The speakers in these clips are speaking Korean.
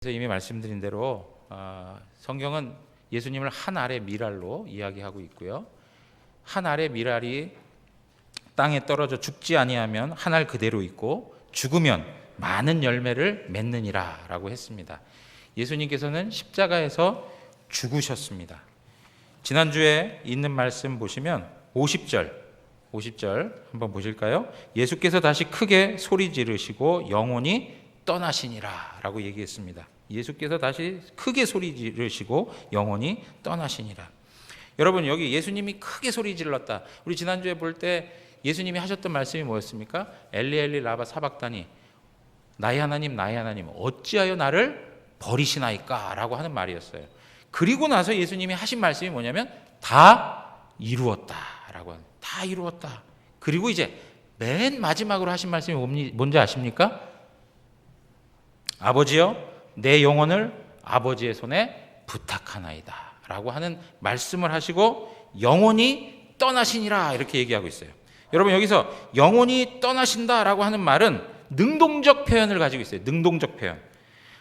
그래서 이미 말씀드린 대로 성경은 예수님을 한 알의 미랄로 이야기하고 있고요. 한 알의 미랄이 땅에 떨어져 죽지 아니하면 한 알 그대로 있고 죽으면 많은 열매를 맺느니라 라고 했습니다. 예수님께서는 십자가에서 죽으셨습니다. 지난주에 있는 말씀 보시면 50절 한번 보실까요? 예수께서 다시 크게 소리 지르시고 영혼이 떠나시니라 라고 얘기했습니다. 예수께서 다시 크게 소리 지르시고 영혼이 떠나시니라. 여러분, 여기 예수님이 크게 소리 질렀다. 우리 지난주에 볼 때 예수님이 하셨던 말씀이 뭐였습니까? 엘리 엘리 라바 사박다니, 나의 하나님 나의 하나님 어찌하여 나를 버리시나이까 라고 하는 말이었어요. 그리고 나서 예수님이 하신 말씀이 뭐냐면 다 이루었다 라고 하는, 다 이루었다. 그리고 이제 맨 마지막으로 하신 말씀이 뭔지 아십니까? 아버지여, 내 영혼을 아버지의 손에 부탁하나이다 라고 하는 말씀을 하시고 영혼이 떠나시니라 이렇게 얘기하고 있어요. 여러분, 여기서 영혼이 떠나신다 라고 하는 말은 능동적 표현을 가지고 있어요. 능동적 표현.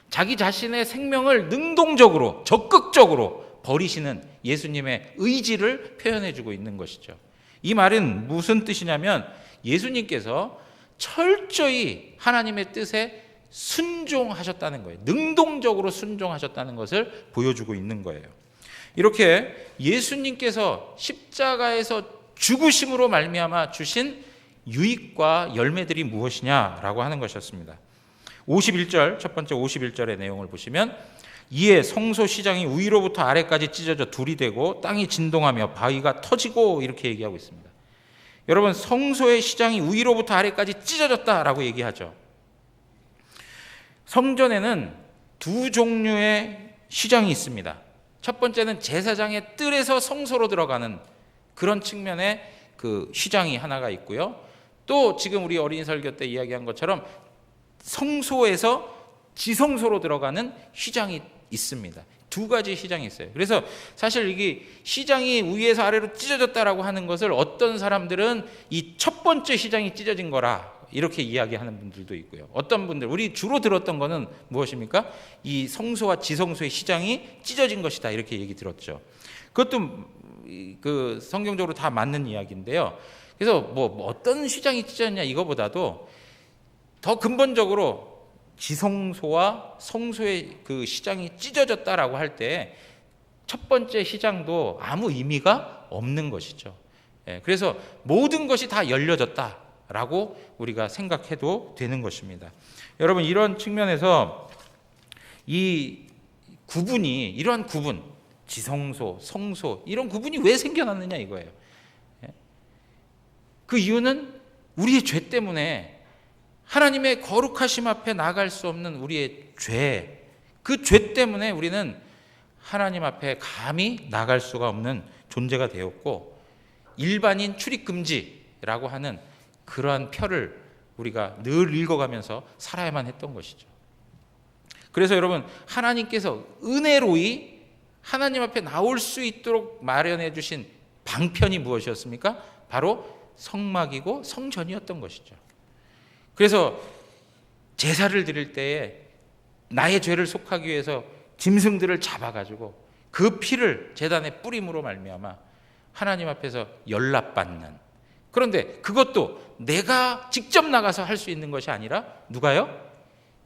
자기 자신의 생명을 능동적으로 적극적으로 버리시는 예수님의 의지를 표현해 주고 있는 것이죠. 이 말은 무슨 뜻이냐면 예수님께서 철저히 하나님의 뜻에 순종하셨다는 거예요. 능동적으로 순종하셨다는 것을 보여주고 있는 거예요. 이렇게 예수님께서 십자가에서 죽으심으로 말미암아 주신 유익과 열매들이 무엇이냐라고 하는 것이었습니다. 51절, 첫 번째 51절의 내용을 보시면 이에 성소 시장이 위로부터 아래까지 찢어져 둘이 되고 땅이 진동하며 바위가 터지고 이렇게 얘기하고 있습니다. 여러분, 성소의 시장이 위로부터 아래까지 찢어졌다라고 얘기하죠. 성전에는 두 종류의 시장이 있습니다. 첫 번째는 제사장의 뜰에서 성소로 들어가는 그런 측면의 그 시장이 하나가 있고요. 또 지금 우리 어린이 설교 때 이야기한 것처럼 성소에서 지성소로 들어가는 시장이 있습니다. 두 가지 시장이 있어요. 그래서 사실 이게 시장이 위에서 아래로 찢어졌다라고 하는 것을 어떤 사람들은 이 첫 번째 시장이 찢어진 거라 이렇게 이야기하는 분들도 있고요. 어떤 분들, 우리 주로 들었던 거는 무엇입니까? 이 성소와 지성소의 시장이 찢어진 것이다 이렇게 얘기 들었죠. 그것도 그 성경적으로 다 맞는 이야기인데요. 그래서 뭐 어떤 시장이 찢어졌냐 이거보다도 더 근본적으로 지성소와 성소의 그 시장이 찢어졌다라고 할 때 첫 번째 시장도 아무 의미가 없는 것이죠. 그래서 모든 것이 다 열려졌다라고 우리가 생각해도 되는 것입니다. 여러분, 이런 측면에서 이 구분이, 이러한 구분, 지성소, 성소, 이런 구분이 왜 생겨났느냐 이거예요. 그 이유는 우리의 죄 때문에 하나님의 거룩하심 앞에 나갈 수 없는 우리의 죄, 그 죄 때문에 우리는 하나님 앞에 감히 나갈 수가 없는 존재가 되었고 일반인 출입금지라고 하는 그러한 표를 우리가 늘 읽어가면서 살아야만 했던 것이죠. 그래서 여러분, 하나님께서 은혜로이 하나님 앞에 나올 수 있도록 마련해 주신 방편이 무엇이었습니까? 바로 성막이고 성전이었던 것이죠. 그래서 제사를 드릴 때에 나의 죄를 속하기 위해서 짐승들을 잡아가지고 그 피를 제단에 뿌림으로 말미암아 하나님 앞에서 연락받는, 그런데 그것도 내가 직접 나가서 할 수 있는 것이 아니라 누가요?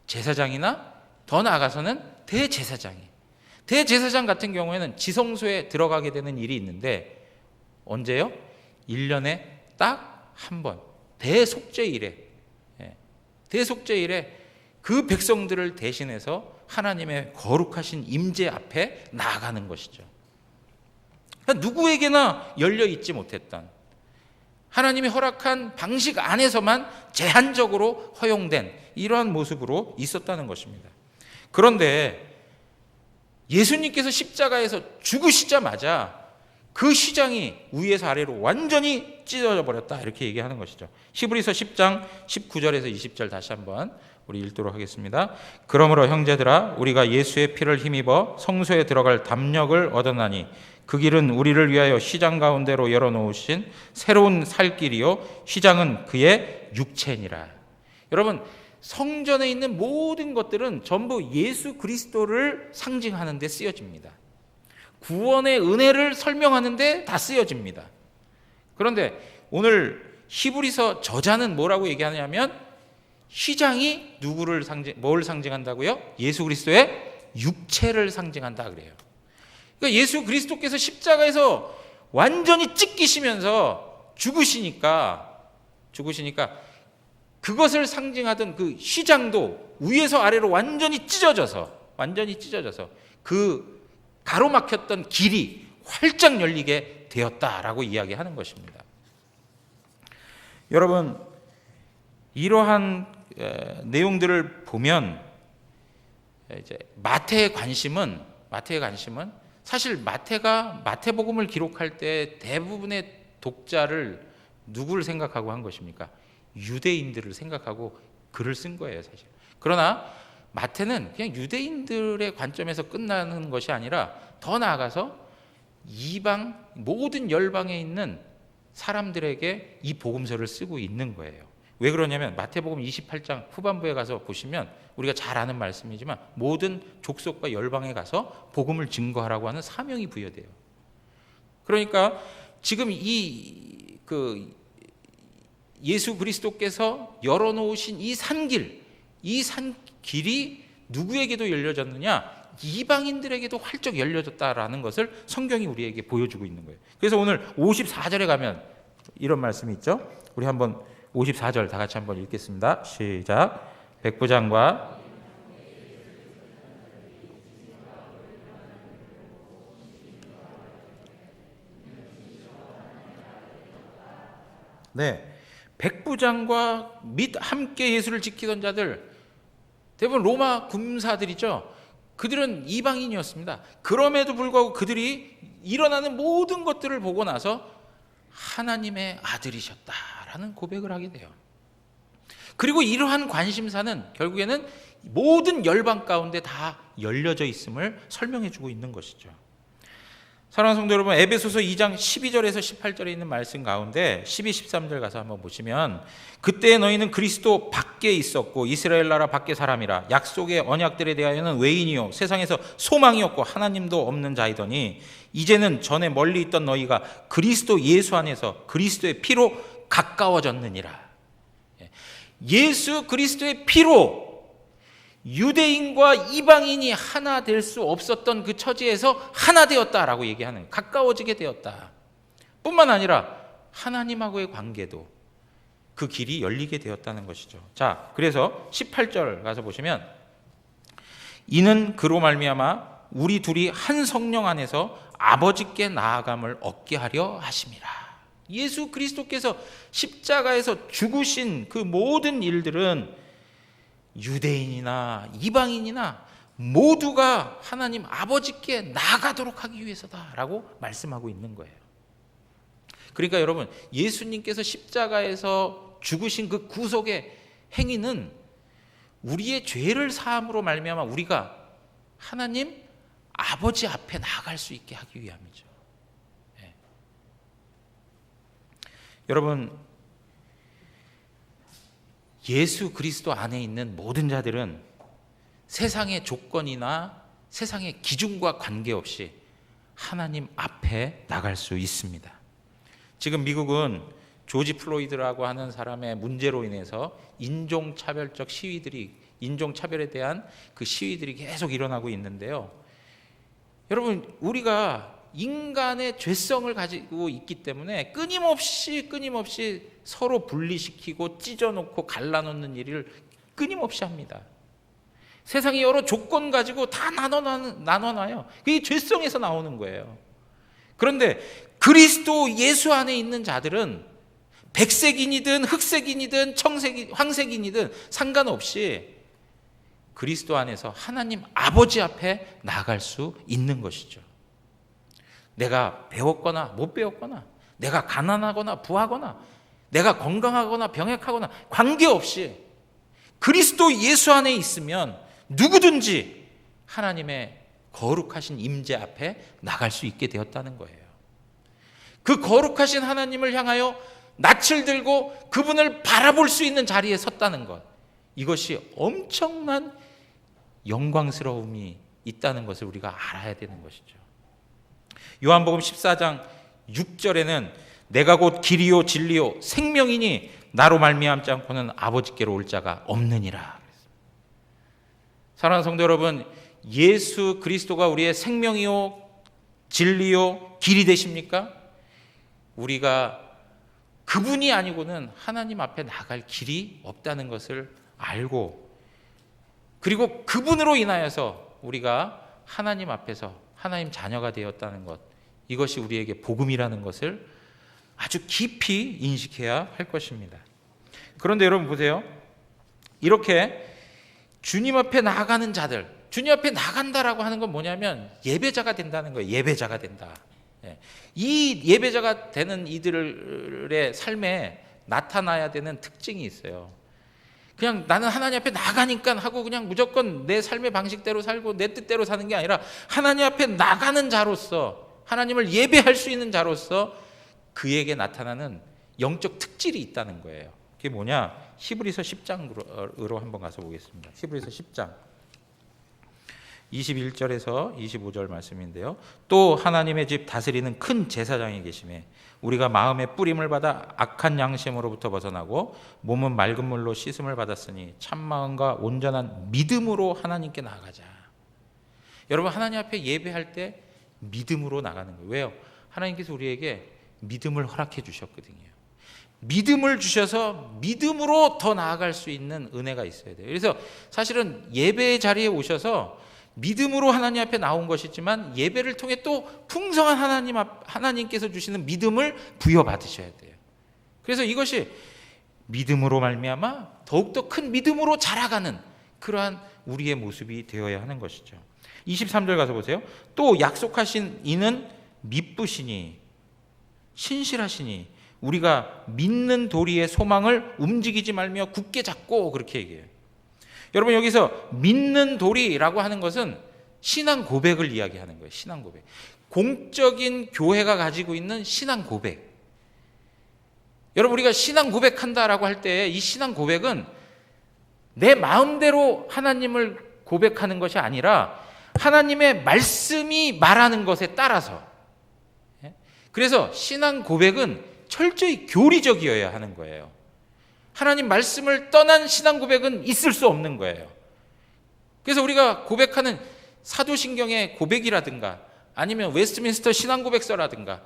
제사장이나 더 나아가서는 대제사장 같은 경우에는 지성소에 들어가게 되는 일이 있는데 언제요? 1년에 딱 한 번 대속죄일에 그 백성들을 대신해서 하나님의 거룩하신 임재 앞에 나아가는 것이죠. 그러니까 누구에게나 열려 있지 못했던, 하나님이 허락한 방식 안에서만 제한적으로 허용된 이러한 모습으로 있었다는 것입니다. 그런데 예수님께서 십자가에서 죽으시자마자 그 시장이 위에서 아래로 완전히 찢어져 버렸다 이렇게 얘기하는 것이죠. 히브리서 10장 19절에서 20절 다시 한번 우리 읽도록 하겠습니다. 그러므로 형제들아, 우리가 예수의 피를 힘입어 성소에 들어갈 담력을 얻었나니 그 길은 우리를 위하여 시장 가운데로 열어놓으신 새로운 살 길이요 시장은 그의 육체니라. 여러분, 성전에 있는 모든 것들은 전부 예수 그리스도를 상징하는 데 쓰여집니다. 구원의 은혜를 설명하는 데 다 쓰여집니다. 그런데 오늘 히브리서 저자는 뭐라고 얘기하냐면 휘장이 뭘 상징한다고요? 예수 그리스도의 육체를 상징한다 그래요. 그러니까 예수 그리스도께서 십자가에서 완전히 찢기시면서 죽으시니까 그것을 상징하던 그 휘장도 위에서 아래로 완전히 찢어져서 그 가로막혔던 길이 활짝 열리게 되었다라고 이야기하는 것입니다. 여러분, 이러한 내용들을 보면 이제 마태의 관심은 사실 마태가 마태복음을 기록할 때 대부분의 독자를 누구를 생각하고 한 것입니까? 유대인들을 생각하고 글을 쓴 거예요, 사실. 그러나 마태는 그냥 유대인들의 관점에서 끝나는 것이 아니라 더 나아가서 이방 모든 열방에 있는 사람들에게 이 복음서를 쓰고 있는 거예요. 왜 그러냐면 마태복음 28장 후반부에 가서 보시면 우리가 잘 아는 말씀이지만 모든 족속과 열방에 가서 복음을 증거하라고 하는 사명이 부여돼요. 그러니까 지금 예수 그리스도께서 열어놓으신 이 산길이 누구에게도 열려졌느냐? 이방인들에게도 활짝 열려졌다라는 것을 성경이 우리에게 보여주고 있는 거예요. 그래서 오늘 54절에 가면 이런 말씀이 있죠. 우리 한번 54절 다 같이 한번 읽겠습니다. 시작. 백부장과 백부장과 및 함께 예수를 지키던 자들, 대부분 로마 군사들이죠. 그들은 이방인이었습니다. 그럼에도 불구하고 그들이 일어나는 모든 것들을 보고 나서 하나님의 아들이셨다라는 고백을 하게 돼요. 그리고 이러한 관심사는 결국에는 모든 열방 가운데 다 열려져 있음을 설명해 주고 있는 것이죠. 사랑하는 성도 여러분, 에베소서 2장 12절에서 18절에 있는 말씀 가운데 12, 13절 가서 한번 보시면, 그때 너희는 그리스도 밖에 있었고 이스라엘 나라 밖의 사람이라 약속의 언약들에 대하여는 외인이요 세상에서 소망이 없고 하나님도 없는 자이더니 이제는 전에 멀리 있던 너희가 그리스도 예수 안에서 그리스도의 피로 가까워졌느니라. 예수 그리스도의 피로 유대인과 이방인이 하나 될 수 없었던 그 처지에서 하나 되었다라고 얘기하는, 가까워지게 되었다 뿐만 아니라 하나님하고의 관계도 그 길이 열리게 되었다는 것이죠. 자, 그래서 18절 가서 보시면, 이는 그로 말미암아 우리 둘이 한 성령 안에서 아버지께 나아감을 얻게 하려 하심이라. 예수 그리스도께서 십자가에서 죽으신 그 모든 일들은 유대인이나 이방인이나 모두가 하나님 아버지께 나아가도록 하기 위해서다라고 말씀하고 있는 거예요. 그러니까 여러분, 예수님께서 십자가에서 죽으신 그 구속의 행위는 우리의 죄를 사함으로 말미암아 우리가 하나님 아버지 앞에 나아갈 수 있게 하기 위함이죠. 네. 여러분, 예수 그리스도 안에 있는 모든 자들은 세상의 조건이나 세상의 기준과 관계없이 하나님 앞에 나갈 수 있습니다. 지금 미국은 조지 플로이드라고 하는 사람의 문제로 인해서 인종차별에 대한 그 시위들이 계속 일어나고 있는데요. 여러분, 우리가 인간의 죄성을 가지고 있기 때문에 끊임없이 서로 분리시키고 찢어놓고 갈라놓는 일을 끊임없이 합니다. 세상이 여러 조건 가지고 다 나눠놔요. 그게 죄성에서 나오는 거예요. 그런데 그리스도 예수 안에 있는 자들은 백색인이든 흑색인이든 황색인이든 상관없이 그리스도 안에서 하나님 아버지 앞에 나갈 수 있는 것이죠. 내가 배웠거나 못 배웠거나, 내가 가난하거나 부하거나, 내가 건강하거나 병약하거나 관계없이 그리스도 예수 안에 있으면 누구든지 하나님의 거룩하신 임재 앞에 나갈 수 있게 되었다는 거예요. 그 거룩하신 하나님을 향하여 낯을 들고 그분을 바라볼 수 있는 자리에 섰다는 것, 이것이 엄청난 영광스러움이 있다는 것을 우리가 알아야 되는 것이죠. 요한복음 14장 6절에는 내가 곧 길이요 진리요 생명이니 나로 말미암지 않고는 아버지께로 올 자가 없느니라. 사랑하는 성도 여러분, 예수 그리스도가 우리의 생명이요 진리요 길이 되십니까? 우리가 그분이 아니고는 하나님 앞에 나갈 길이 없다는 것을 알고, 그리고 그분으로 인하여서 우리가 하나님 앞에서 하나님 자녀가 되었다는 것, 이것이 우리에게 복음이라는 것을 아주 깊이 인식해야 할 것입니다. 그런데 여러분 보세요. 이렇게 주님 앞에 나아가는 자들, 주님 앞에 나간다라고 하는 건 뭐냐면 예배자가 된다는 거예요. 예배자가 된다. 이 예배자가 되는 이들의 삶에 나타나야 되는 특징이 있어요. 그냥 나는 하나님 앞에 나가니까 하고 그냥 무조건 내 삶의 방식대로 살고 내 뜻대로 사는 게 아니라 하나님 앞에 나가는 자로서, 하나님을 예배할 수 있는 자로서 그에게 나타나는 영적 특질이 있다는 거예요. 그게 뭐냐? 히브리서 10장으로 한번 가서 보겠습니다. 히브리서 10장 21절에서 25절 말씀인데요. 또 하나님의 집 다스리는 큰 제사장이 계심에 우리가 마음의 뿌림을 받아 악한 양심으로부터 벗어나고 몸은 맑은 물로 씻음을 받았으니 참 마음과 온전한 믿음으로 하나님께 나아가자. 여러분, 하나님 앞에 예배할 때 믿음으로 나가는 거예요. 왜요? 하나님께서 우리에게 믿음을 허락해 주셨거든요. 믿음을 주셔서 믿음으로 더 나아갈 수 있는 은혜가 있어야 돼요. 그래서 사실은 예배의 자리에 오셔서 믿음으로 하나님 앞에 나온 것이지만 예배를 통해 또 풍성한 하나님께서 주시는 믿음을 부여받으셔야 돼요. 그래서 이것이 믿음으로 말미암아 더욱더 큰 믿음으로 자라가는 그러한 우리의 모습이 되어야 하는 것이죠. 23절 가서 보세요. 또 약속하신 이는 미쁘시니 신실하시니 우리가 믿는 도리의 소망을 움직이지 말며 굳게 잡고, 그렇게 얘기해요. 여러분, 여기서 믿는 도리라고 하는 것은 신앙 고백을 이야기하는 거예요. 신앙 고백. 공적인 교회가 가지고 있는 신앙 고백. 여러분, 우리가 신앙 고백한다라고 할 때 이 신앙 고백은 내 마음대로 하나님을 고백하는 것이 아니라 하나님의 말씀이 말하는 것에 따라서. 그래서 신앙 고백은 철저히 교리적이어야 하는 거예요. 하나님 말씀을 떠난 신앙 고백은 있을 수 없는 거예요. 그래서 우리가 고백하는 사도신경의 고백이라든가 아니면 웨스트민스터 신앙 고백서라든가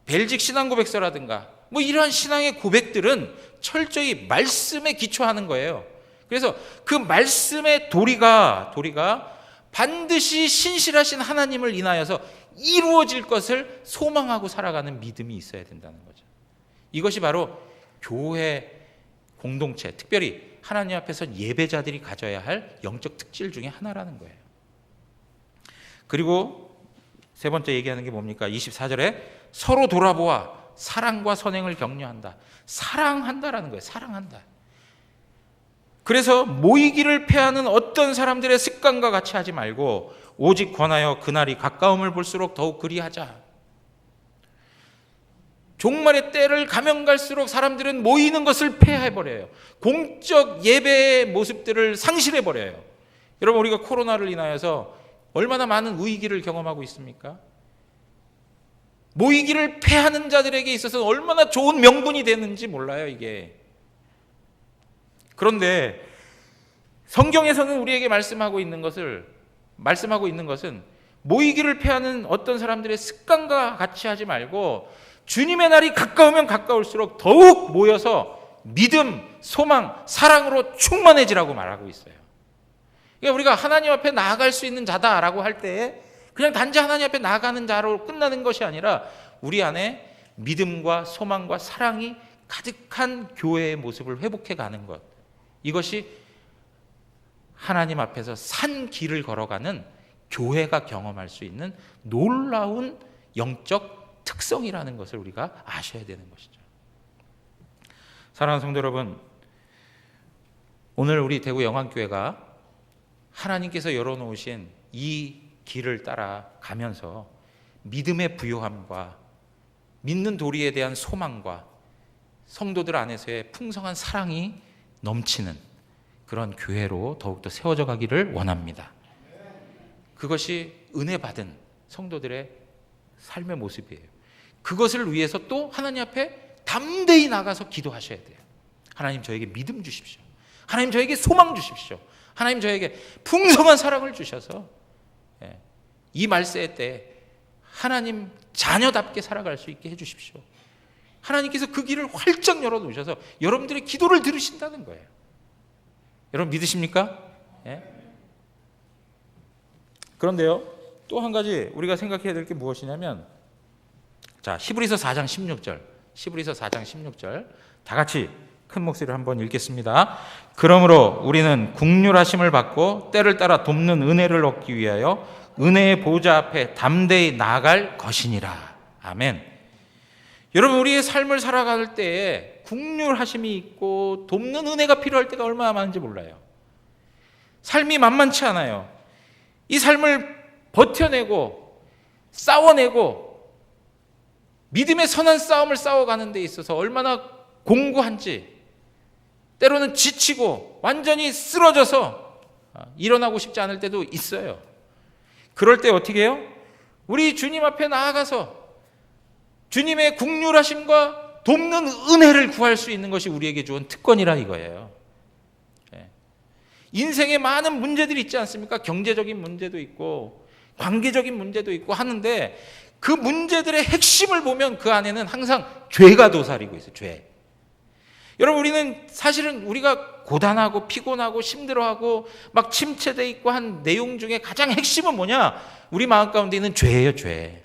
벨직 신앙 고백서라든가 뭐 이러한 신앙의 고백들은 철저히 말씀에 기초하는 거예요. 그래서 그 말씀의 도리가 반드시 신실하신 하나님을 인하여서 이루어질 것을 소망하고 살아가는 믿음이 있어야 된다는 거죠. 이것이 바로 교회 공동체, 특별히 하나님 앞에서 예배자들이 가져야 할 영적 특질 중에 하나라는 거예요. 그리고 세 번째 얘기하는 게 뭡니까? 24절에 서로 돌아보아 사랑과 선행을 격려한다. 사랑한다라는 거예요. 사랑한다. 그래서 모이기를 패하는 어떤 사람들의 습관과 같이 하지 말고 오직 권하여 그날이 가까움을 볼수록 더욱 그리하자. 종말의 때를 가면 갈수록 사람들은 모이는 것을 폐해버려요. 공적 예배의 모습들을 상실해버려요. 여러분, 우리가 코로나를 인하여서 얼마나 많은 위기를 경험하고 있습니까? 모이기를 폐하는 자들에게 있어서 얼마나 좋은 명분이 되는지 몰라요, 이게. 그런데 성경에서는 우리에게 말씀하고 있는 것은 모이기를 폐하는 어떤 사람들의 습관과 같이 하지 말고 주님의 날이 가까우면 가까울수록 더욱 모여서 믿음, 소망, 사랑으로 충만해지라고 말하고 있어요. 그러니까 우리가 하나님 앞에 나아갈 수 있는 자다라고 할 때 그냥 단지 하나님 앞에 나아가는 자로 끝나는 것이 아니라 우리 안에 믿음과 소망과 사랑이 가득한 교회의 모습을 회복해 가는 것, 이것이 하나님 앞에서 산 길을 걸어가는 교회가 경험할 수 있는 놀라운 영적 특성이라는 것을 우리가 아셔야 되는 것이죠. 사랑하는 성도 여러분, 오늘 우리 대구 영안교회가 하나님께서 열어놓으신 이 길을 따라 가면서 믿음의 부요함과 믿는 도리에 대한 소망과 성도들 안에서의 풍성한 사랑이 넘치는 그런 교회로 더욱더 세워져 가기를 원합니다. 그것이 은혜 받은 성도들의 삶의 모습이에요. 그것을 위해서 또 하나님 앞에 담대히 나가서 기도하셔야 돼요. 하나님, 저에게 믿음 주십시오. 하나님, 저에게 소망 주십시오. 하나님, 저에게 풍성한 사랑을 주셔서 이 말세 때 하나님 자녀답게 살아갈 수 있게 해주십시오. 하나님께서 그 길을 활짝 열어놓으셔서 여러분들의 기도를 들으신다는 거예요. 여러분 믿으십니까? 그런데요, 또 한 가지 우리가 생각해야 될 게 무엇이냐면, 자, 히브리서 4장 16절, 히브리서 4장 16절 다 같이 큰 목소리로 한번 읽겠습니다. 그러므로 우리는 긍휼하심을 받고 때를 따라 돕는 은혜를 얻기 위하여 은혜의 보좌 앞에 담대히 나아갈 것이니라. 아멘. 여러분, 우리의 삶을 살아갈 때에 긍휼하심이 있고 돕는 은혜가 필요할 때가 얼마나 많은지 몰라요. 삶이 만만치 않아요. 이 삶을 버텨내고 싸워내고 믿음의 선한 싸움을 싸워가는 데 있어서 얼마나 공고한지, 때로는 지치고 완전히 쓰러져서 일어나고 싶지 않을 때도 있어요. 그럴 때 어떻게 해요? 우리 주님 앞에 나아가서 주님의 긍휼하심과 돕는 은혜를 구할 수 있는 것이 우리에게 주은 특권이라 이거예요. 인생에 많은 문제들이 있지 않습니까? 경제적인 문제도 있고 관계적인 문제도 있고 하는데, 그 문제들의 핵심을 보면 그 안에는 항상 죄가 도사리고 있어요. 죄. 여러분, 우리는 사실은 우리가 고단하고 피곤하고 힘들어하고 막 침체돼 있고 한 내용 중에 가장 핵심은 뭐냐? 우리 마음 가운데 있는 죄예요. 죄.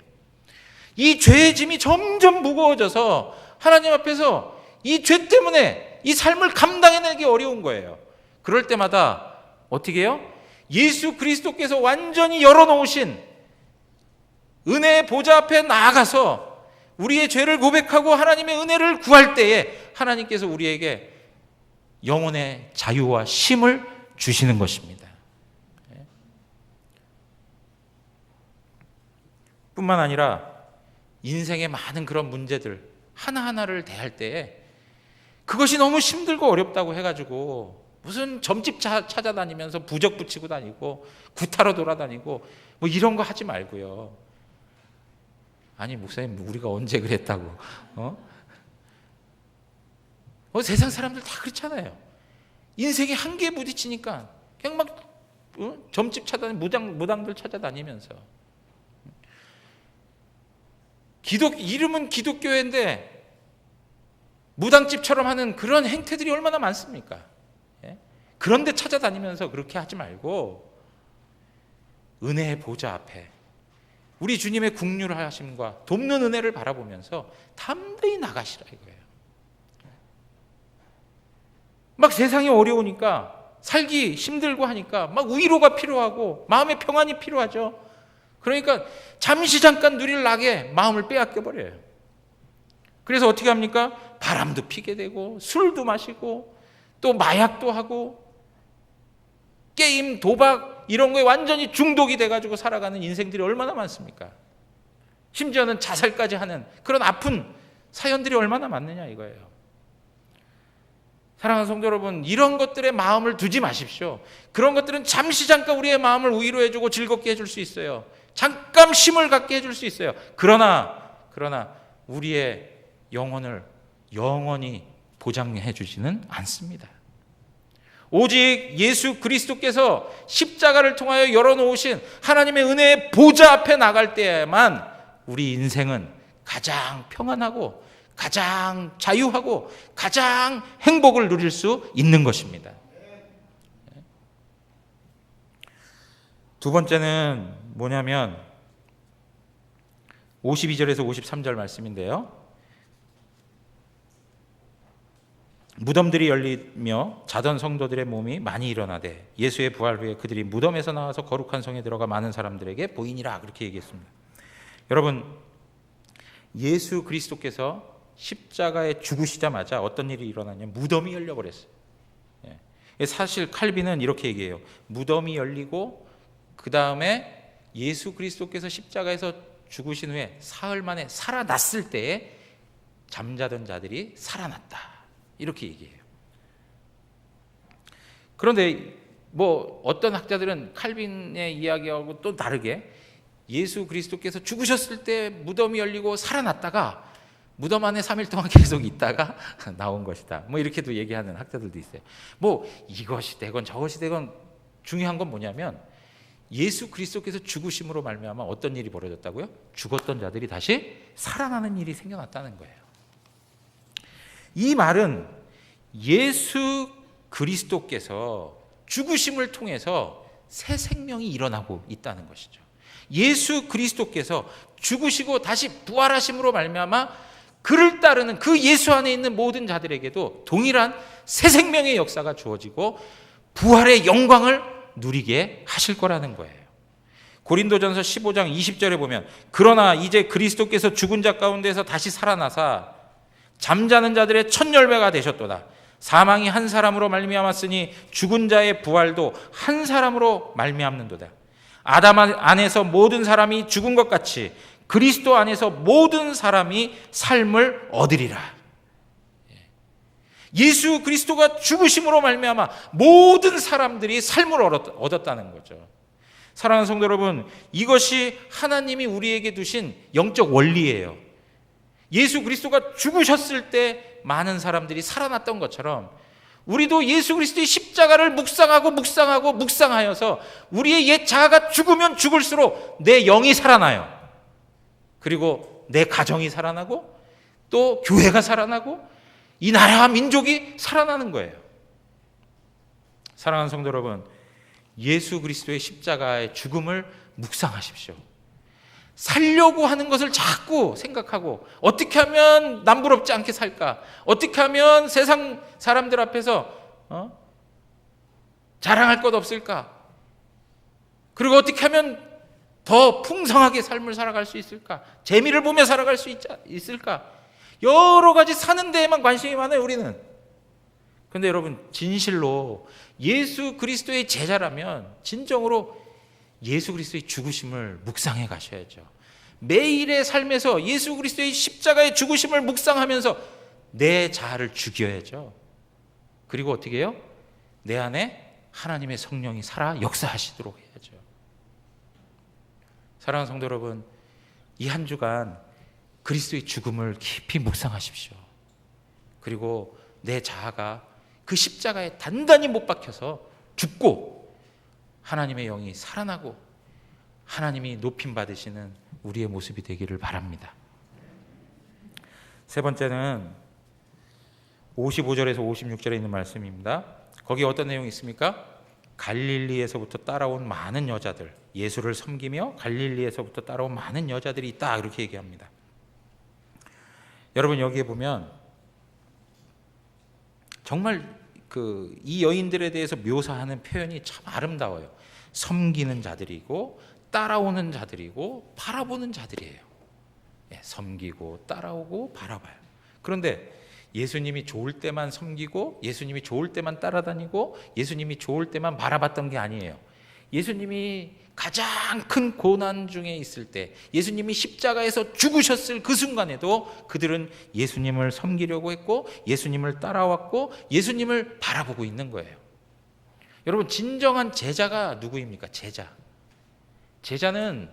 이 죄의 짐이 점점 무거워져서 하나님 앞에서 이 죄 때문에 이 삶을 감당해내기 어려운 거예요. 그럴 때마다 어떻게 해요? 예수 그리스도께서 완전히 열어놓으신 은혜의 보좌 앞에 나아가서 우리의 죄를 고백하고 하나님의 은혜를 구할 때에 하나님께서 우리에게 영혼의 자유와 쉼을 주시는 것입니다. 뿐만 아니라 인생의 많은 그런 문제들 하나하나를 대할 때에 그것이 너무 힘들고 어렵다고 해가지고 무슨 점집 찾아다니면서 부적 붙이고 다니고 구타로 돌아다니고 뭐 이런 거 하지 말고요. 아니, 목사님, 우리가 언제 그랬다고? 세상 사람들 다 그렇잖아요. 인생의 한계에 부딪히니까 그냥 막 점집 찾아다니고 무당들 찾아다니면서, 이름은 기독교회인데 무당집처럼 하는 그런 행태들이 얼마나 많습니까? 그런데 찾아다니면서 그렇게 하지 말고 은혜의 보좌 앞에 우리 주님의 긍휼하심과 돕는 은혜를 바라보면서 담대히 나가시라 이거예요. 막 세상이 어려우니까, 살기 힘들고 하니까 막 위로가 필요하고 마음의 평안이 필요하죠. 그러니까 잠시 잠깐 누릴 낙에 마음을 빼앗겨 버려요. 그래서 어떻게 합니까? 바람도 피게 되고 술도 마시고 또 마약도 하고 게임, 도박 이런 거에 완전히 중독이 돼가지고 살아가는 인생들이 얼마나 많습니까? 심지어는 자살까지 하는 그런 아픈 사연들이 얼마나 많느냐 이거예요. 사랑하는 성도 여러분, 이런 것들에 마음을 두지 마십시오. 그런 것들은 잠시 잠깐 우리의 마음을 위로해주고 즐겁게 해줄 수 있어요. 잠깐 쉼을 갖게 해줄 수 있어요. 그러나 우리의 영혼을 영원히 보장해 주지는 않습니다. 오직 예수 그리스도께서 십자가를 통하여 열어놓으신 하나님의 은혜의 보좌 앞에 나갈 때에만 우리 인생은 가장 평안하고 가장 자유하고 가장 행복을 누릴 수 있는 것입니다. 두 번째는 뭐냐면 52절에서 53절 말씀인데요. 무덤들이 열리며 자던 성도들의 몸이 많이 일어나되 예수의 부활 후에 그들이 무덤에서 나와서 거룩한 성에 들어가 많은 사람들에게 보이니라, 그렇게 얘기했습니다. 여러분, 예수 그리스도께서 십자가에 죽으시자마자 어떤 일이 일어나냐면 무덤이 열려버렸어요. 사실 칼빈은 이렇게 얘기해요. 무덤이 열리고 그 다음에 예수 그리스도께서 십자가에서 죽으신 후에 사흘 만에 살아났을 때에 잠자던 자들이 살아났다, 이렇게 얘기해요. 그런데 뭐 어떤 학자들은 칼빈의 이야기하고 또 다르게 예수 그리스도께서 죽으셨을 때 무덤이 열리고 살아났다가 무덤 안에 3일 동안 계속 있다가 나온 것이다. 뭐 이렇게도 얘기하는 학자들도 있어요. 뭐 이것이 되건 저것이 되건 중요한 건 뭐냐면 예수 그리스도께서 죽으심으로 말미암아 어떤 일이 벌어졌다고요? 죽었던 자들이 다시 살아나는 일이 생겨났다는 거예요. 이 말은 예수 그리스도께서 죽으심을 통해서 새 생명이 일어나고 있다는 것이죠. 예수 그리스도께서 죽으시고 다시 부활하심으로 말미암아 그를 따르는 그 예수 안에 있는 모든 자들에게도 동일한 새 생명의 역사가 주어지고 부활의 영광을 누리게 하실 거라는 거예요. 고린도전서 15장 20절에 보면 그러나 이제 그리스도께서 죽은 자 가운데서 다시 살아나사 잠자는 자들의 첫 열매가 되셨도다. 사망이 한 사람으로 말미암았으니 죽은 자의 부활도 한 사람으로 말미암는도다. 아담 안에서 모든 사람이 죽은 것 같이 그리스도 안에서 모든 사람이 삶을 얻으리라. 예수 그리스도가 죽으심으로 말미암아 모든 사람들이 삶을 얻었다는 거죠. 사랑하는 성도 여러분, 이것이 하나님이 우리에게 두신 영적 원리예요. 예수 그리스도가 죽으셨을 때 많은 사람들이 살아났던 것처럼 우리도 예수 그리스도의 십자가를 묵상하여서 우리의 옛 자아가 죽으면 죽을수록 내 영이 살아나요. 그리고 내 가정이 살아나고 또 교회가 살아나고 이 나라와 민족이 살아나는 거예요. 사랑하는 성도 여러분, 예수 그리스도의 십자가의 죽음을 묵상하십시오. 살려고 하는 것을 자꾸 생각하고 어떻게 하면 남부럽지 않게 살까? 어떻게 하면 세상 사람들 앞에서 자랑할 것 없을까? 그리고 어떻게 하면 더 풍성하게 삶을 살아갈 수 있을까? 재미를 보며 살아갈 수 있을까? 여러 가지 사는 데에만 관심이 많아요, 우리는. 그런데 여러분, 진실로 예수 그리스도의 제자라면 진정으로 예수 그리스도의 죽으심을 묵상해 가셔야죠. 매일의 삶에서 예수 그리스도의 십자가의 죽으심을 묵상하면서 내 자아를 죽여야죠. 그리고 어떻게 해요? 내 안에 하나님의 성령이 살아 역사하시도록 해야죠. 사랑하는 성도 여러분, 이 한 주간 그리스도의 죽음을 깊이 묵상하십시오. 그리고 내 자아가 그 십자가에 단단히 못 박혀서 죽고 하나님의 영이 살아나고 하나님이 높임 받으시는 우리의 모습이 되기를 바랍니다. 세 번째는 55절에서 56절에 있는 말씀입니다. 거기 어떤 내용이 있습니까? 갈릴리에서부터 따라온 많은 여자들, 예수를 섬기며 갈릴리에서부터 따라온 많은 여자들이 있다, 이렇게 얘기합니다. 여러분, 여기에 보면 정말 이 여인들에 대해서 묘사하는 표현이 참 아름다워요. 섬기는 자들이고 따라오는 자들이고 바라보는 자들이에요. 섬기고 따라오고 바라봐요. 그런데 예수님이 좋을 때만 섬기고 예수님이 좋을 때만 따라다니고 예수님이 좋을 때만 바라봤던 게 아니에요. 예수님이 가장 큰 고난 중에 있을 때, 예수님이 십자가에서 죽으셨을 그 순간에도 그들은 예수님을 섬기려고 했고 예수님을 따라왔고 예수님을 바라보고 있는 거예요. 여러분, 진정한 제자가 누구입니까? 제자는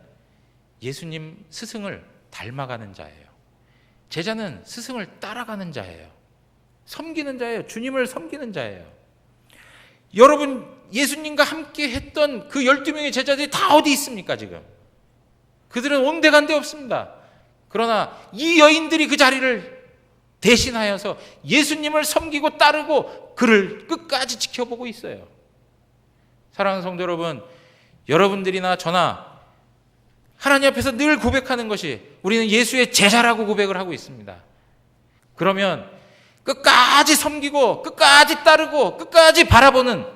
예수님 스승을 닮아가는 자예요. 제자는 스승을 따라가는 자예요. 섬기는 자예요. 주님을 섬기는 자예요. 여러분, 예수님과 함께 했던 그 12명의 제자들이 다 어디 있습니까, 지금? 그들은 온데간데 없습니다. 그러나 이 여인들이 그 자리를 대신하여서 예수님을 섬기고 따르고 그를 끝까지 지켜보고 있어요. 사랑하는 성도 여러분, 여러분들이나 저나 하나님 앞에서 늘 고백하는 것이 우리는 예수의 제자라고 고백을 하고 있습니다. 그러면 끝까지 섬기고 끝까지 따르고 끝까지 바라보는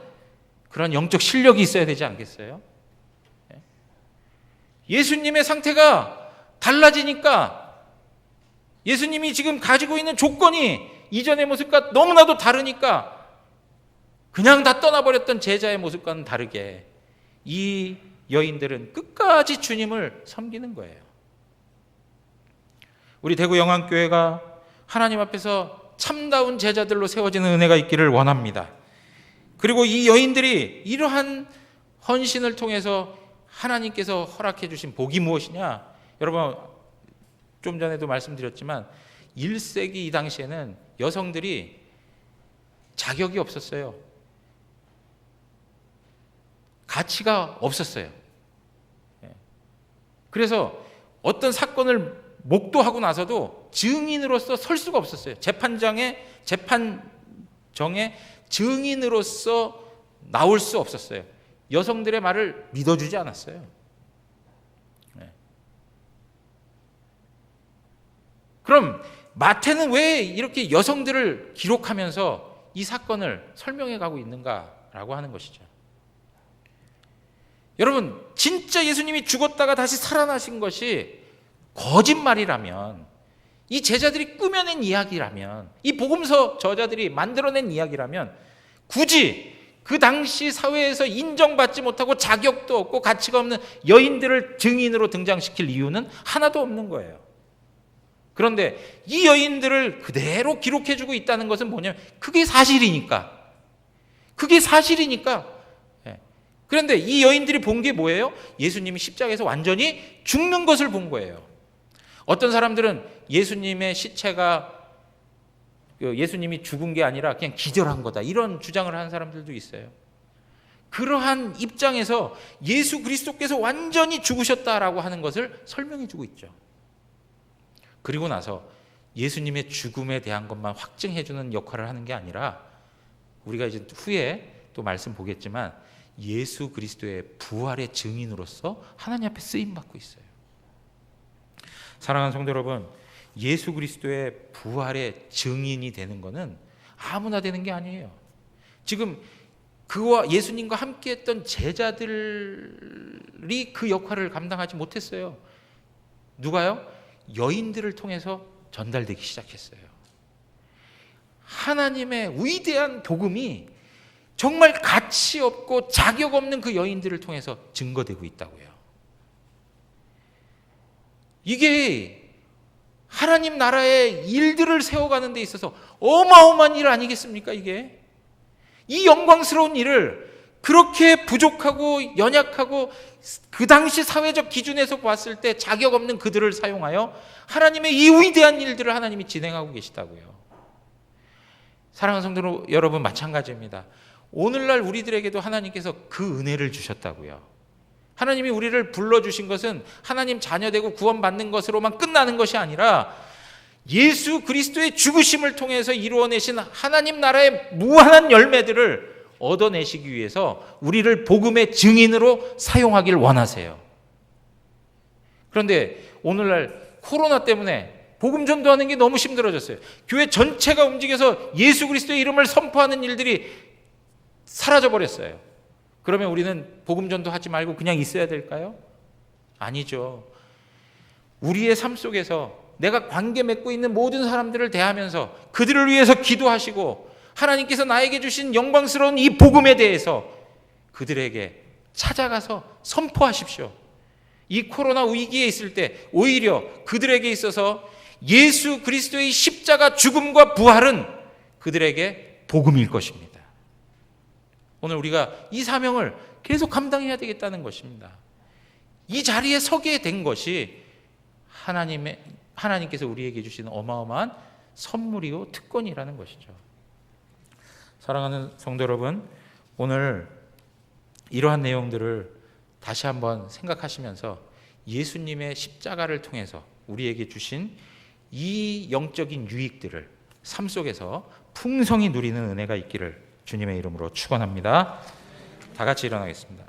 그런 영적 실력이 있어야 되지 않겠어요? 예수님의 상태가 달라지니까 예수님이 지금 가지고 있는 조건이 이전의 모습과 너무나도 다르니까 그냥 다 떠나버렸던 제자의 모습과는 다르게 이 여인들은 끝까지 주님을 섬기는 거예요. 우리 대구 영안교회가 하나님 앞에서 참다운 제자들로 세워지는 은혜가 있기를 원합니다. 그리고 이 여인들이 이러한 헌신을 통해서 하나님께서 허락해 주신 복이 무엇이냐? 여러분 좀 전에도 말씀드렸지만 1세기 이 당시에는 여성들이 자격이 없었어요. 가치가 없었어요. 그래서 어떤 사건을 목도하고 나서도 증인으로서 설 수가 없었어요. 재판정에 증인으로서 나올 수 없었어요. 여성들의 말을 믿어주지 않았어요. 그럼 마태는 왜 이렇게 여성들을 기록하면서 이 사건을 설명해 가고 있는가라고 하는 것이죠. 여러분, 진짜 예수님이 죽었다가 다시 살아나신 것이 거짓말이라면, 이 제자들이 꾸며낸 이야기라면, 이 복음서 저자들이 만들어낸 이야기라면 굳이 그 당시 사회에서 인정받지 못하고 자격도 없고 가치가 없는 여인들을 증인으로 등장시킬 이유는 하나도 없는 거예요. 그런데 이 여인들을 그대로 기록해주고 있다는 것은 뭐냐면 그게 사실이니까. 그런데 이 여인들이 본 게 뭐예요? 예수님이 십자가에서 완전히 죽는 것을 본 거예요. 어떤 사람들은 예수님의 시체가 예수님이 죽은 게 아니라 그냥 기절한 거다, 이런 주장을 하는 사람들도 있어요. 그러한 입장에서 예수 그리스도께서 완전히 죽으셨다라고 하는 것을 설명해 주고 있죠. 그리고 나서 예수님의 죽음에 대한 것만 확증해 주는 역할을 하는 게 아니라, 우리가 이제 후에 또 말씀 보겠지만 예수 그리스도의 부활의 증인으로서 하나님 앞에 쓰임 받고 있어요. 사랑하는 성도 여러분, 예수 그리스도의 부활의 증인이 되는 것은 아무나 되는 게 아니에요. 지금 그와 예수님과 함께했던 제자들이 그 역할을 감당하지 못했어요. 누가요? 여인들을 통해서 전달되기 시작했어요. 하나님의 위대한 복음이 정말 가치 없고 자격 없는 그 여인들을 통해서 증거되고 있다고요. 이게 하나님 나라의 일들을 세워가는 데 있어서 어마어마한 일 아니겠습니까? 이게 이 영광스러운 일을 그렇게 부족하고 연약하고 그 당시 사회적 기준에서 봤을 때 자격 없는 그들을 사용하여 하나님의 이 위대한 일들을 하나님이 진행하고 계시다고요. 사랑하는 성도 여러분, 마찬가지입니다. 오늘날 우리들에게도 하나님께서 그 은혜를 주셨다고요. 하나님이 우리를 불러주신 것은 하나님 자녀되고 구원받는 것으로만 끝나는 것이 아니라 예수 그리스도의 죽으심을 통해서 이루어내신 하나님 나라의 무한한 열매들을 얻어내시기 위해서 우리를 복음의 증인으로 사용하길 원하세요. 그런데 오늘날 코로나 때문에 복음 전도하는 게 너무 힘들어졌어요. 교회 전체가 움직여서 예수 그리스도의 이름을 선포하는 일들이 사라져버렸어요. 그러면 우리는 복음 전도하지 말고 그냥 있어야 될까요? 아니죠. 우리의 삶 속에서 내가 관계 맺고 있는 모든 사람들을 대하면서 그들을 위해서 기도하시고 하나님께서 나에게 주신 영광스러운 이 복음에 대해서 그들에게 찾아가서 선포하십시오. 이 코로나 위기에 있을 때 오히려 그들에게 있어서 예수 그리스도의 십자가 죽음과 부활은 그들에게 복음일 것입니다. 오늘 우리가 이 사명을 계속 감당해야 되겠다는 것입니다. 이 자리에 서게 된 것이 하나님께서 우리에게 주시는 어마어마한 선물이요 특권이라는 것이죠. 사랑하는 성도 여러분, 오늘 이러한 내용들을 다시 한번 생각하시면서 예수님의 십자가를 통해서 우리에게 주신 이 영적인 유익들을 삶 속에서 풍성히 누리는 은혜가 있기를 주님의 이름으로 축원합니다. 다 같이 일어나겠습니다.